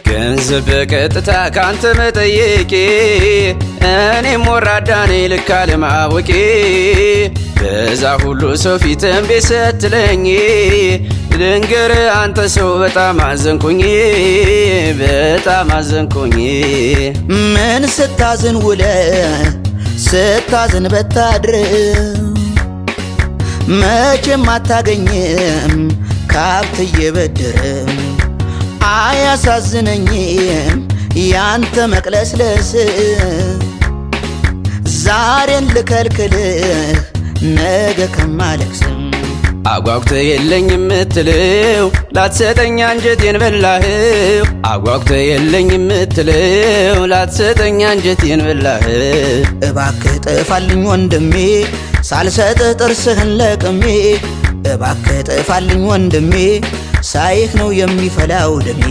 ገንዘብ በቀጥታ ካንተ መጠየቄ እኔም ወራዳ ነኝ ልክ አለማወቄ በዛ ሁሉ ሰው ፊት እምቢ ስትለኝ ልንገር አንተ ሰው በጣም አዘንኩኝ በጣም አዘንኩኝ ምን ስታዝን ውለ ስታዝን በታድር መቼም አታገኝም ካብት እየበደረ አያሳዝነኝም ያንተ መቅለስለስ ዛሬን ልከልክልህ ነገ ከማለቅስም አጓጉተ የለኝም ምትለው ላትሰጠኝ አንጀቴን በላህው አጓጉተ የለኝም ምትለው ላትሰጠኝ አንጀቴን በላህው እባክህ ጥፋልኝ ወንድሜ ሳልሰጥህ ጥርስህን ለቅሜ እባክህ ጥፋልኝ ወንድሜ ሳይህ ነው የሚፈላው ደሜ